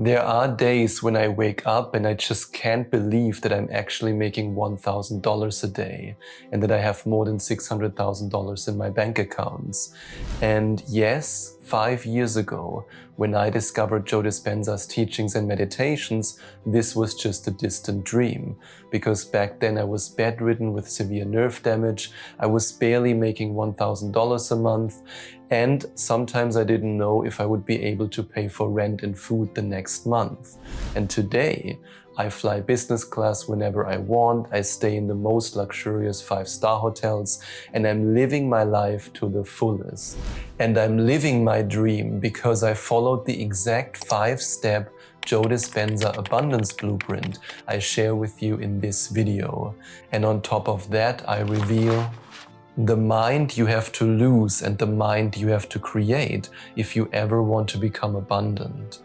There are days when I wake up and I just can't believe that I'm actually making $1,000 a day and that I have more than $600,000 in my bank accounts. And yes, 5 years ago, when I discovered Joe Dispenza's teachings and meditations, this was just a distant dream. Because back then I was bedridden with severe nerve damage, I was barely making $1,000 a month, and sometimes I didn't know if I would be able to pay for rent and food the next month. And today, I fly business class whenever I want, I stay in the most luxurious 5-star hotels, and I'm living my life to the fullest. And I'm living my dream because I followed the exact 5-step Joe Dispenza abundance blueprint I share with you in this video. And on top of that, I reveal the mind you have to lose and the mind you have to create if you ever want to become abundant.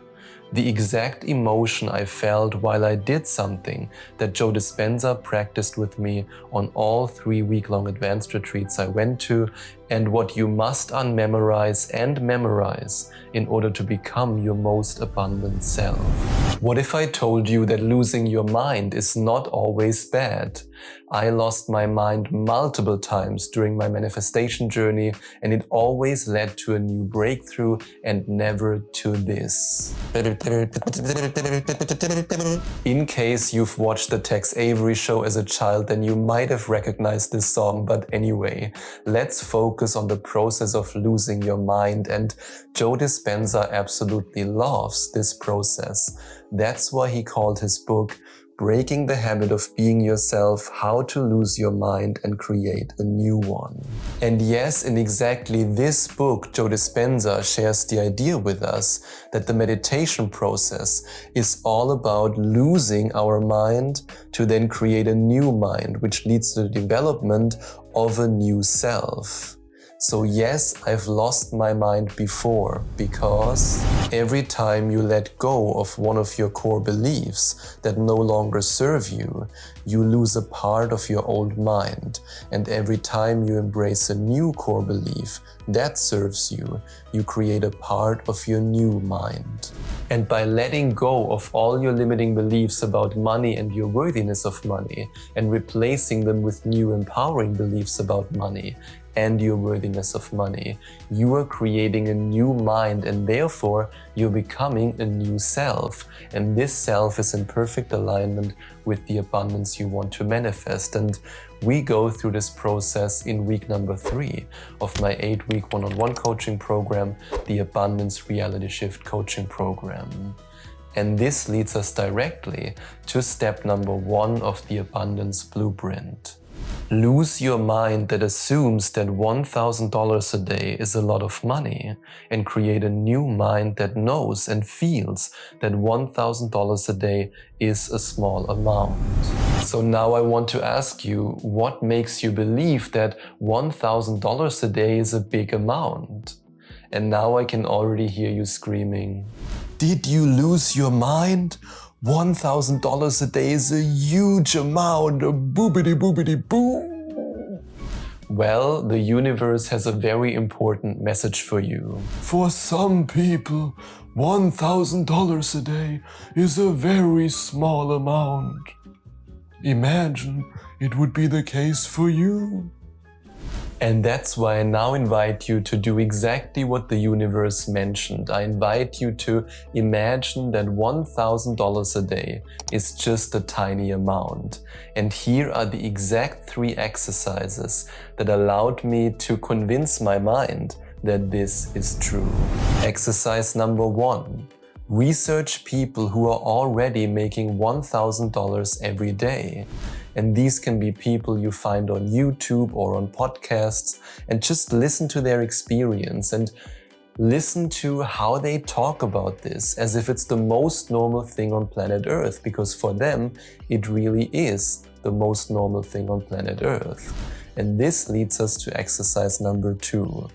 The exact emotion I felt while I did something that Joe Dispenza practiced with me on all 3 week-long advanced retreats I went to, and what you must unmemorize and memorize in order to become your most abundant self. What if I told you that losing your mind is not always bad? I lost my mind multiple times during my manifestation journey, and it always led to a new breakthrough and never to this. In case you've watched the Tex Avery show as a child, then you might have recognized this song, but anyway, let's focus on the process of losing your mind, and Joe Dispenza absolutely loves this process. That's why he called his book Breaking the Habit of Being Yourself, How to Lose Your Mind and Create a New One. And yes, in exactly this book, Joe Dispenza shares the idea with us that the meditation process is all about losing our mind to then create a new mind, which leads to the development of a new self. So yes, I've lost my mind before, because every time you let go of one of your core beliefs that no longer serve you, you lose a part of your old mind. And every time you embrace a new core belief that serves you, you create a part of your new mind. And by letting go of all your limiting beliefs about money and your worthiness of money, and replacing them with new empowering beliefs about money and your worthiness of money, you are creating a new mind, and therefore you're becoming a new self. And this self is in perfect alignment with the abundance you want to manifest. And we go through this process in week number 3 of my 8-week one-on-one coaching program, the Abundance Reality Shift Coaching Program. And this leads us directly to step number 1 of the Abundance Blueprint. Lose your mind that assumes that $1,000 a day is a lot of money, and create a new mind that knows and feels that $1,000 a day is a small amount. So now I want to ask you, what makes you believe that $1,000 a day is a big amount? And now I can already hear you screaming, "Did you lose your mind? $1,000 a day is a huge amount, boobity boobity boo." Well, the universe has a very important message for you. For some people, $1,000 a day is a very small amount. Imagine it would be the case for you. And that's why I now invite you to do exactly what the universe mentioned. I invite you to imagine that $1,000 a day is just a tiny amount. And here are the exact 3 exercises that allowed me to convince my mind that this is true. Exercise number 1. Research people who are already making $1,000 every day. And these can be people you find on YouTube or on podcasts, and just listen to their experience and listen to how they talk about this as if it's the most normal thing on planet Earth, because for them, it really is the most normal thing on planet Earth. And this leads us to exercise number 2,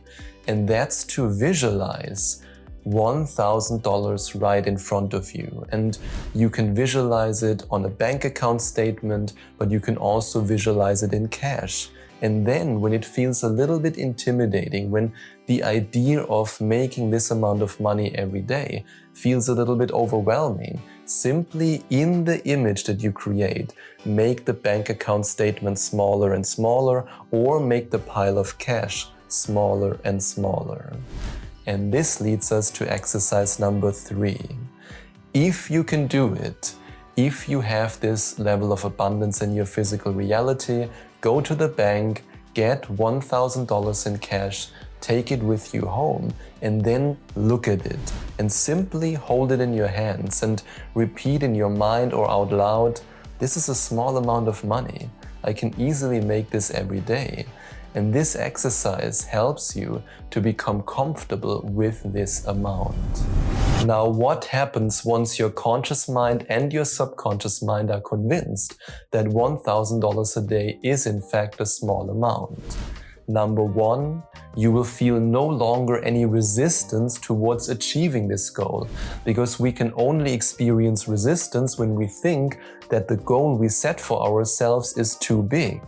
and that's to visualize $1,000 right in front of you. And you can visualize it on a bank account statement, but you can also visualize it in cash. And then when it feels a little bit intimidating, when the idea of making this amount of money every day feels a little bit overwhelming, simply in the image that you create, make the bank account statement smaller and smaller, or make the pile of cash smaller and smaller. And this leads us to exercise number 3. If you can do it, if you have this level of abundance in your physical reality, go to the bank, get $1,000 in cash, take it with you home, and then look at it and simply hold it in your hands and repeat in your mind or out loud, this is a small amount of money. I can easily make this every day. And this exercise helps you to become comfortable with this amount. Now, what happens once your conscious mind and your subconscious mind are convinced that $1,000 a day is in fact a small amount? Number 1, you will feel no longer any resistance towards achieving this goal, because we can only experience resistance when we think that the goal we set for ourselves is too big.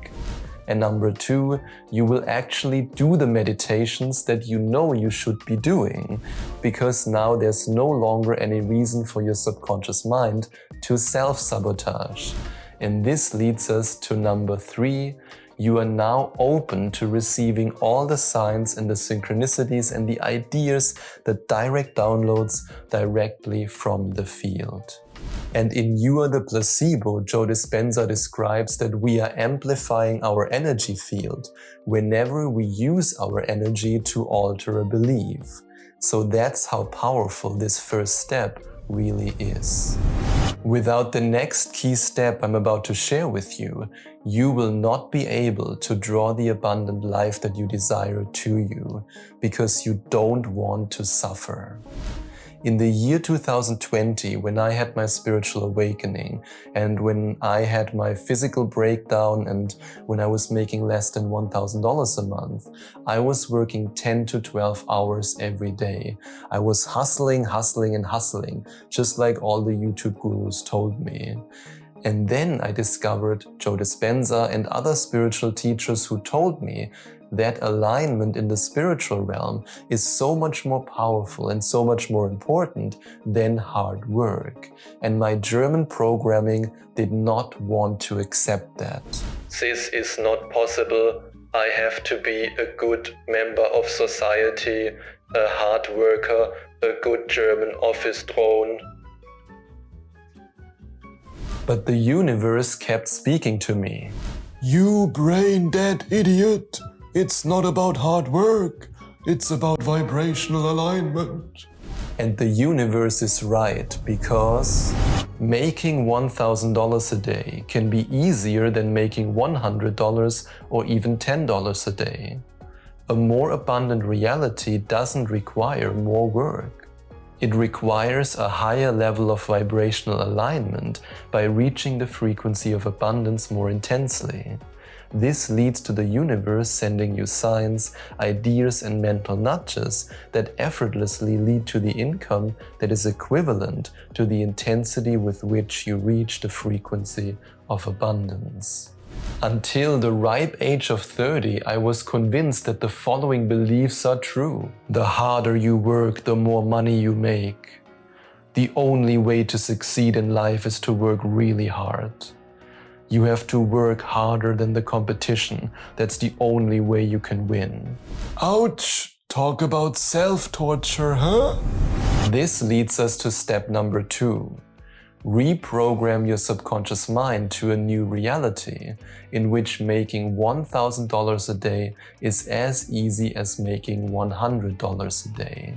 And number 2, you will actually do the meditations that you know you should be doing, because now there's no longer any reason for your subconscious mind to self-sabotage. And this leads us to number 3, you are now open to receiving all the signs and the synchronicities and the ideas, the direct downloads directly from the field. And in You Are the Placebo, Joe Dispenza describes that we are amplifying our energy field whenever we use our energy to alter a belief. So that's how powerful this first step really is. Without the next key step I'm about to share with you, you will not be able to draw the abundant life that you desire to you, because you don't want to suffer. In the year 2020, when I had my spiritual awakening, and when I had my physical breakdown, and when I was making less than $1,000 a month, I was working 10 to 12 hours every day. I was hustling, just like all the YouTube gurus told me. And then I discovered Joe Dispenza and other spiritual teachers who told me that alignment in the spiritual realm is so much more powerful and so much more important than hard work. And my German programming did not want to accept that. This is not possible. I have to be a good member of society, a hard worker, a good German office drone. But the universe kept speaking to me. You brain-dead idiot! It's not about hard work, it's about vibrational alignment. And the universe is right, because making $1,000 a day can be easier than making $100 or even $10 a day. A more abundant reality doesn't require more work. It requires a higher level of vibrational alignment by reaching the frequency of abundance more intensely. This leads to the universe sending you signs, ideas and mental nudges that effortlessly lead to the income that is equivalent to the intensity with which you reach the frequency of abundance. Until the ripe age of 30, I was convinced that the following beliefs are true. The harder you work, the more money you make. The only way to succeed in life is to work really hard. You have to work harder than the competition. That's the only way you can win. Ouch! Talk about self-torture, huh? This leads us to step number 2. Reprogram your subconscious mind to a new reality in which making $1,000 a day is as easy as making $100 a day.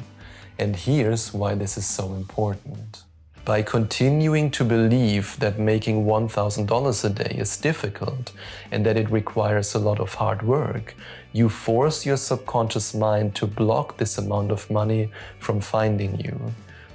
And here's why this is so important. By continuing to believe that making $1,000 a day is difficult and that it requires a lot of hard work, you force your subconscious mind to block this amount of money from finding you.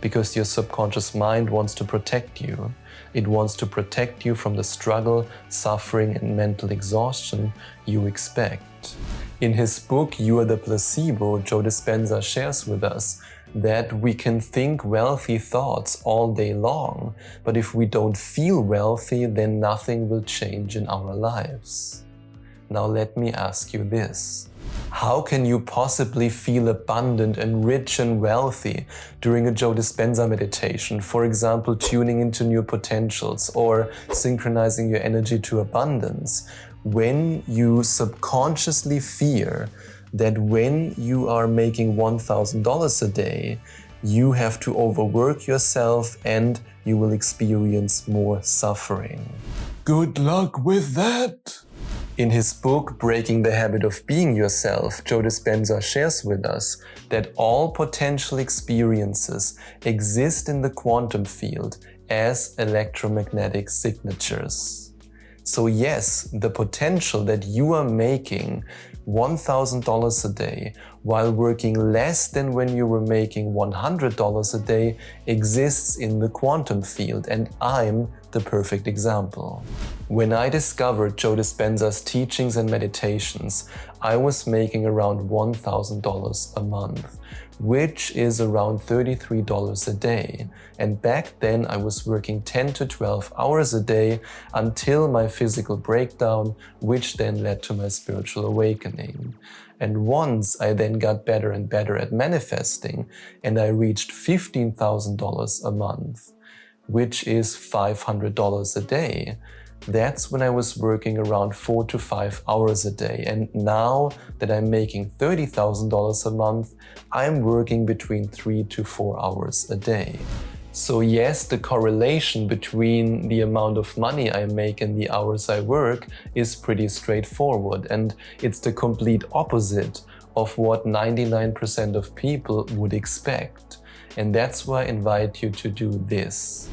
Because your subconscious mind wants to protect you. It wants to protect you from the struggle, suffering and mental exhaustion you expect. In his book, You Are the Placebo, Joe Dispenza shares with us that we can think wealthy thoughts all day long, but if we don't feel wealthy, then nothing will change in our lives. Now let me ask you this. How can you possibly feel abundant and rich and wealthy during a Joe Dispenza meditation? For example, tuning into new potentials or synchronizing your energy to abundance, when you subconsciously fear that when you are making $1,000 a day, you have to overwork yourself and you will experience more suffering. Good luck with that! In his book, Breaking the Habit of Being Yourself, Joe Dispenza shares with us that all potential experiences exist in the quantum field as electromagnetic signatures. So yes, the potential that you are making $1,000 a day while working less than when you were making $100 a day exists in the quantum field, and I'm the perfect example. When I discovered Joe Dispenza's teachings and meditations, I was making around $1,000 a month, which is around $33 a day. And back then I was working 10 to 12 hours a day until my physical breakdown, which then led to my spiritual awakening. And once I then got better and better at manifesting, and I reached $15,000 a month, which is $500 a day, that's when I was working around 4 to 5 hours a day. And now that I'm making $30,000 a month, I'm working between 3 to 4 hours a day. So yes, the correlation between the amount of money I make and the hours I work is pretty straightforward, and it's the complete opposite of what 99% of people would expect. And that's why I invite you to do this.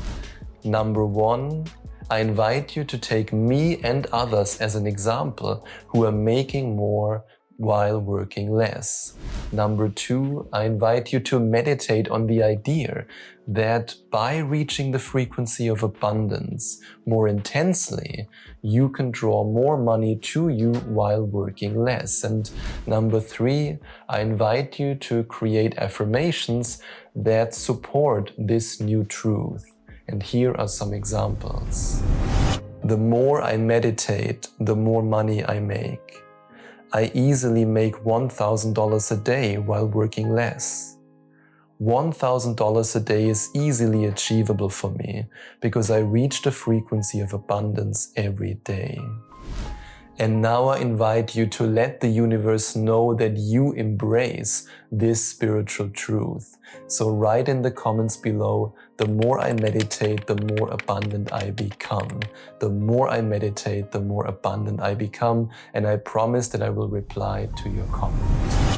Number one, I invite you to take me and others as an example who are making more while working less. Number two, I invite you to meditate on the idea that by reaching the frequency of abundance more intensely, you can draw more money to you while working less. And number three, I invite you to create affirmations that support this new truth. And here are some examples. The more I meditate, the more money I make. I easily make $1,000 a day while working less. $1,000 a day is easily achievable for me because I reach the frequency of abundance every day. And now I invite you to let the universe know that you embrace this spiritual truth. So write in the comments below, the more I meditate, the more abundant I become. The more I meditate, the more abundant I become, and I promise that I will reply to your comment.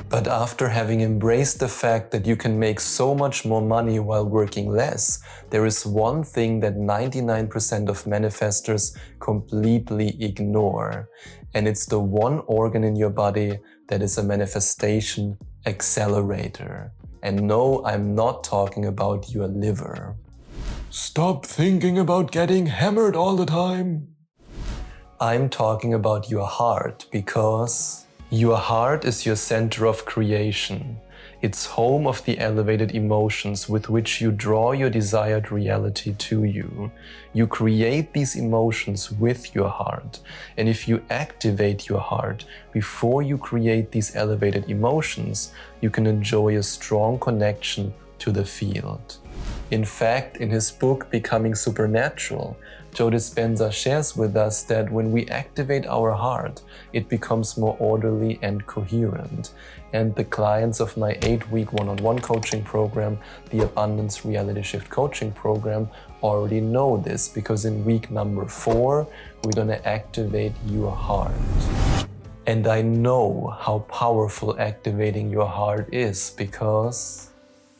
But after having embraced the fact that you can make so much more money while working less, there is one thing that 99% of manifestors completely ignore. And it's the one organ in your body that is a manifestation accelerator. And no, I'm not talking about your liver. Stop thinking about getting hammered all the time. I'm talking about your heart, because your heart is your center of creation. It's home of the elevated emotions with which you draw your desired reality to you. You create these emotions with your heart. And if you activate your heart before you create these elevated emotions, you can enjoy a strong connection to the field. In fact, in his book, Becoming Supernatural, Joe Dispenza shares with us that when we activate our heart, it becomes more orderly and coherent. And the clients of my 8-week one-on-one coaching program, the Abundance Reality Shift Coaching Program, already know this, because in week number 4, we're gonna activate your heart. And I know how powerful activating your heart is, because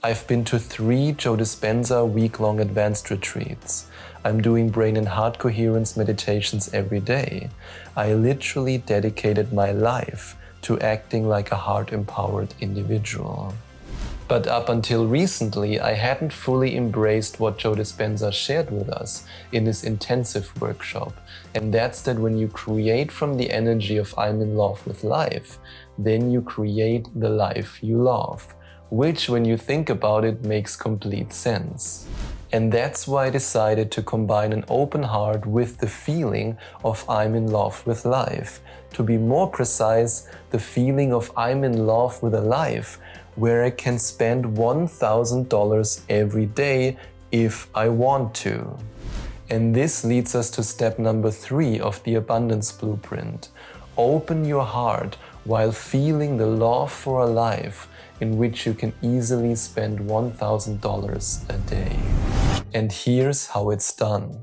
I've been to 3 Joe Dispenza week-long advanced retreats. I'm doing brain and heart coherence meditations every day. I literally dedicated my life to acting like a heart-empowered individual. But up until recently, I hadn't fully embraced what Joe Dispenza shared with us in his intensive workshop. And that's that when you create from the energy of I'm in love with life, then you create the life you love. Which, when you think about it, makes complete sense. And that's why I decided to combine an open heart with the feeling of I'm in love with life. To be more precise, the feeling of I'm in love with a life where I can spend $1,000 every day if I want to. And this leads us to step number 3 of the abundance blueprint. Open your heart while feeling the love for a life in which you can easily spend $1,000 a day. And here's how it's done.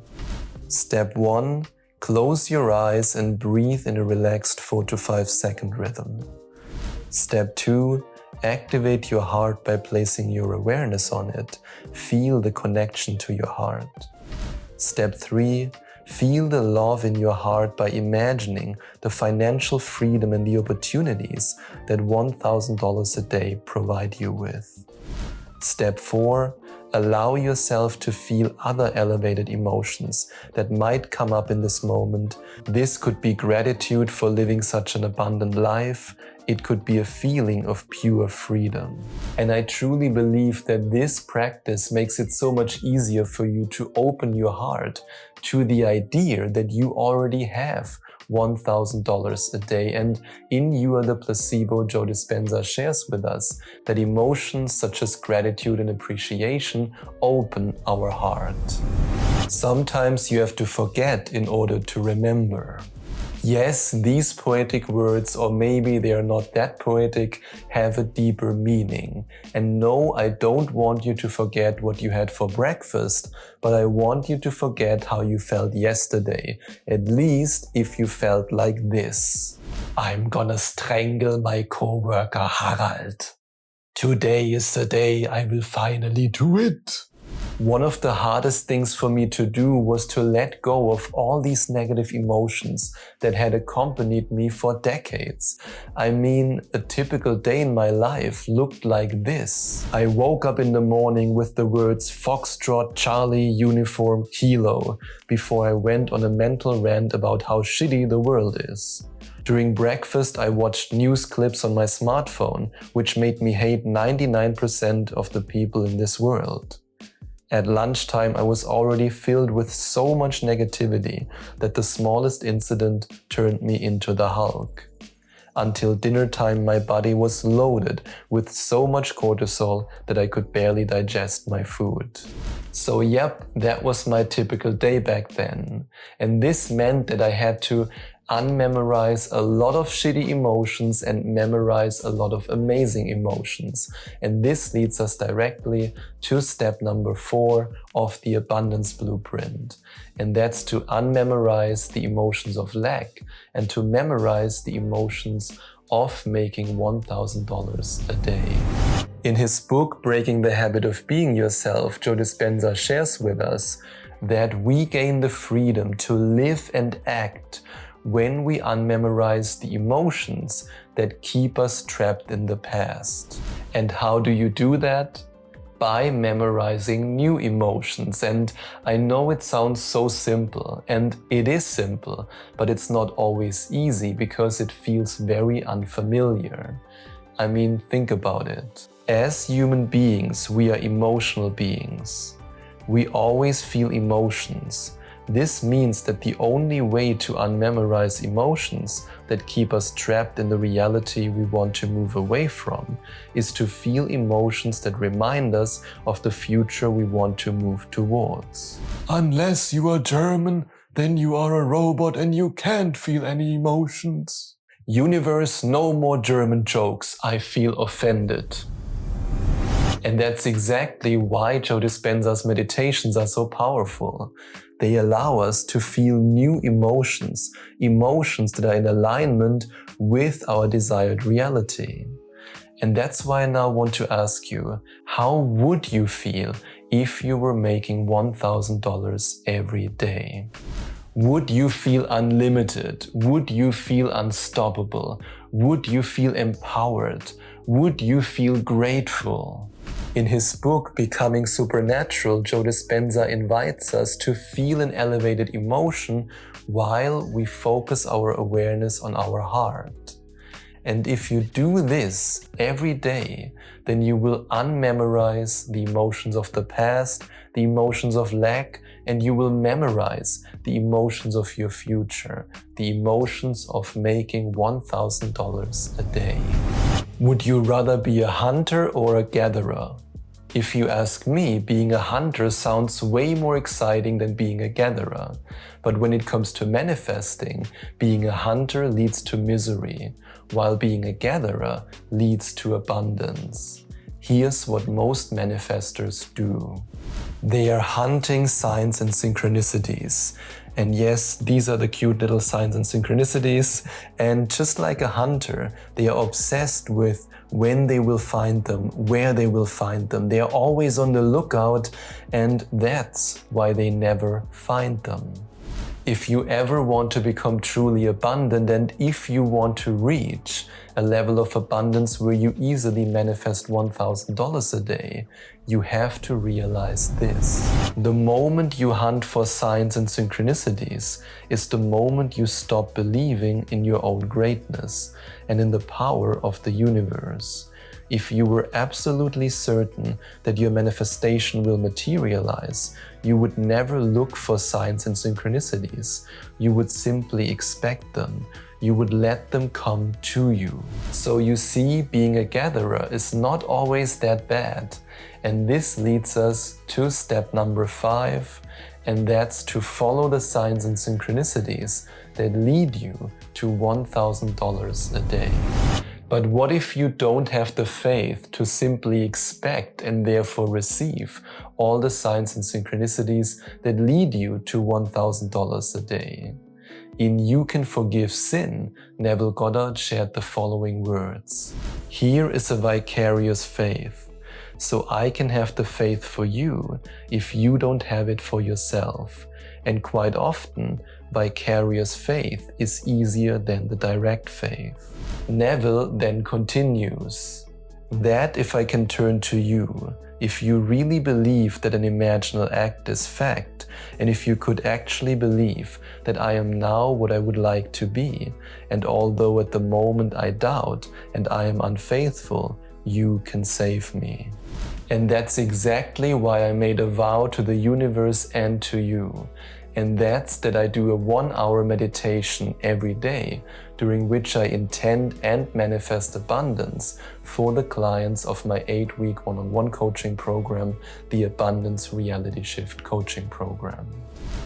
Step 1. Close your eyes and breathe in a relaxed 4 to 5 second rhythm. Step 2. Activate your heart by placing your awareness on it. Feel the connection to your heart. Step 3. Feel the love in your heart by imagining the financial freedom and the opportunities that $1,000 a day provide you with. Step 4. Allow yourself to feel other elevated emotions that might come up in this moment. This could be gratitude for living such an abundant life. It could be a feeling of pure freedom. And I truly believe that this practice makes it so much easier for you to open your heart to the idea that you already have $1,000 a day. And in You Are the Placebo, Joe Dispenza shares with us that emotions such as gratitude and appreciation open our heart. Sometimes you have to forget in order to remember. Yes, these poetic words, or maybe they are not that poetic, have a deeper meaning. And no, I don't want you to forget what you had for breakfast, but I want you to forget how you felt yesterday, at least if you felt like this. I'm gonna strangle my coworker Harald. Today is the day I will finally do it. One of the hardest things for me to do was to let go of all these negative emotions that had accompanied me for decades. I mean, a typical day in my life looked like this. I woke up in the morning with the words Foxtrot, Charlie, Uniform, Kilo before I went on a mental rant about how shitty the world is. During breakfast, I watched news clips on my smartphone, which made me hate 99% of the people in this world. At lunchtime, I was already filled with so much negativity that the smallest incident turned me into the Hulk. Until dinner time, my body was loaded with so much cortisol that I could barely digest my food. So yep, that was my typical day back then. And this meant that I had to unmemorize a lot of shitty emotions and memorize a lot of amazing emotions. And this leads us directly to step number 4 of the abundance blueprint. And that's to unmemorize the emotions of lack and to memorize the emotions of making $1,000 a day. In his book, Breaking the Habit of Being Yourself, Joe Dispenza shares with us that we gain the freedom to live and act when we unmemorize the emotions that keep us trapped in the past. And how do you do that? By memorizing new emotions. And I know it sounds so simple, and it is simple, but it's not always easy because it feels very unfamiliar. I mean, think about it. As human beings, we are emotional beings. We always feel emotions. This means that the only way to unmemorize emotions that keep us trapped in the reality we want to move away from is to feel emotions that remind us of the future we want to move towards. Unless you are German, then you are a robot and you can't feel any emotions. Universe, no more German jokes. I feel offended. And that's exactly why Joe Dispenza's meditations are so powerful. They allow us to feel new emotions, emotions that are in alignment with our desired reality. And that's why I now want to ask you, how would you feel if you were making $1,000 every day? Would you feel unlimited? Would you feel unstoppable? Would you feel empowered? Would you feel grateful? In his book, Becoming Supernatural, Joe Dispenza invites us to feel an elevated emotion while we focus our awareness on our heart. And if you do this every day, then you will unmemorize the emotions of the past the emotions of lack, and you will memorize the emotions of your future, the emotions of making $1,000 a day. Would you rather be a hunter or a gatherer? If you ask me, being a hunter sounds way more exciting than being a gatherer. But when it comes to manifesting, being a hunter leads to misery, while being a gatherer leads to abundance. Here's what most manifestors do. They are hunting signs and synchronicities. And yes, these are the cute little signs and synchronicities. And just like a hunter, they are obsessed with when they will find them, where they will find them. They are always on the lookout, and that's why they never find them. If you ever want to become truly abundant, and if you want to reach a level of abundance where you easily manifest $1,000 a day, you have to realize this. The moment you hunt for signs and synchronicities is the moment you stop believing in your own greatness and in the power of the universe. If you were absolutely certain that your manifestation will materialize, you would never look for signs and synchronicities. You would simply expect them. You would let them come to you. So you see, being a gatherer is not always that bad. And this leads us to step number 5, and that's to follow the signs and synchronicities that lead you to $1,000 a day. But what if you don't have the faith to simply expect and therefore receive all the signs and synchronicities that lead you to $1,000 a day? In You Can Forgive Sin, Neville Goddard shared the following words. Here is a vicarious faith. So I can have the faith for you if you don't have it for yourself. And quite often, vicarious faith is easier than the direct faith. Neville then continues, that if I can turn to you, if you really believe that an imaginal act is fact, and if you could actually believe that I am now what I would like to be, and although at the moment I doubt and I am unfaithful, you can save me. And that's exactly why I made a vow to the universe and to you. And that's that I do a 1-hour meditation every day, during which I intend and manifest abundance for the clients of my 8-week one-on-one coaching program, the Abundance Reality Shift Coaching Program.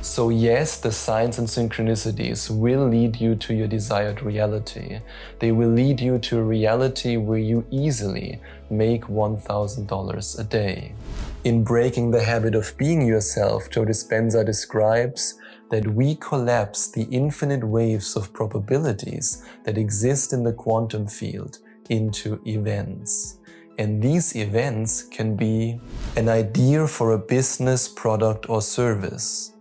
So yes, the signs and synchronicities will lead you to your desired reality. They will lead you to a reality where you easily make $1,000 a day. In Breaking the Habit of Being Yourself, Joe Dispenza describes that we collapse the infinite waves of probabilities that exist in the quantum field into events. And these events can be an idea for a business, product, or service,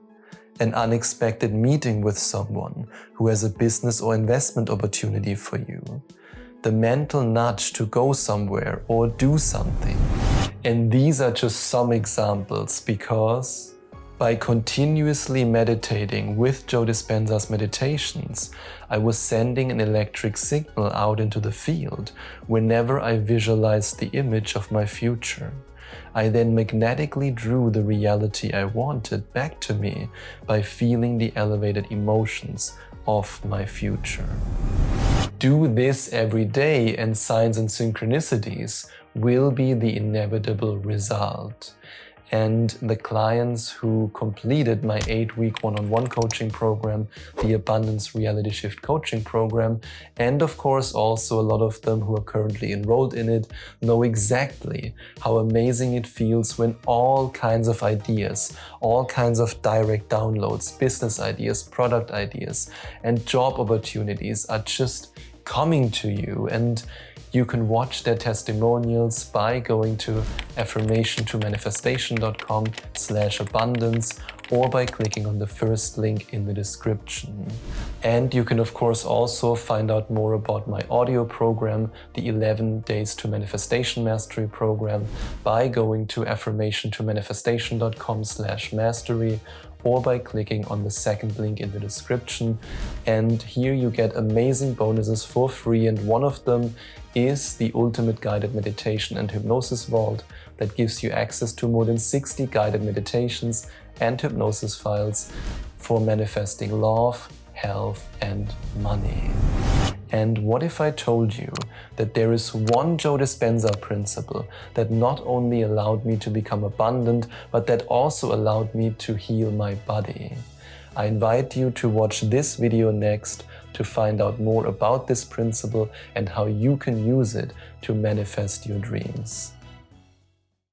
an unexpected meeting with someone who has a business or investment opportunity for you, the mental nudge to go somewhere or do something. And these are just some examples, because by continuously meditating with Joe Dispenza's meditations, I was sending an electric signal out into the field whenever I visualized the image of my future. I then magnetically drew the reality I wanted back to me by feeling the elevated emotions of my future. Do this every day and signs and synchronicities will be the inevitable result. And the clients who completed my 8-week one-on-one coaching program, the Abundance Reality Shift Coaching Program, and of course also a lot of them who are currently enrolled in it, know exactly how amazing it feels when all kinds of ideas, all kinds of direct downloads, business ideas, product ideas, and job opportunities are just coming to you. And you can watch their testimonials by going to affirmationtomanifestation.com/abundance or by clicking on the first link in the description. And you can of course also find out more about my audio program, the 11 Days to Manifestation Mastery program, by going to affirmationtomanifestation.com/mastery or by clicking on the second link in the description. And here you get amazing bonuses for free, and one of them is the Ultimate Guided Meditation and Hypnosis Vault, that gives you access to more than 60 guided meditations and hypnosis files for manifesting love, health, and money. And what if I told you that there is one Joe Dispenza principle that not only allowed me to become abundant, but that also allowed me to heal my body? I invite you to watch this video next to find out more about this principle and how you can use it to manifest your dreams.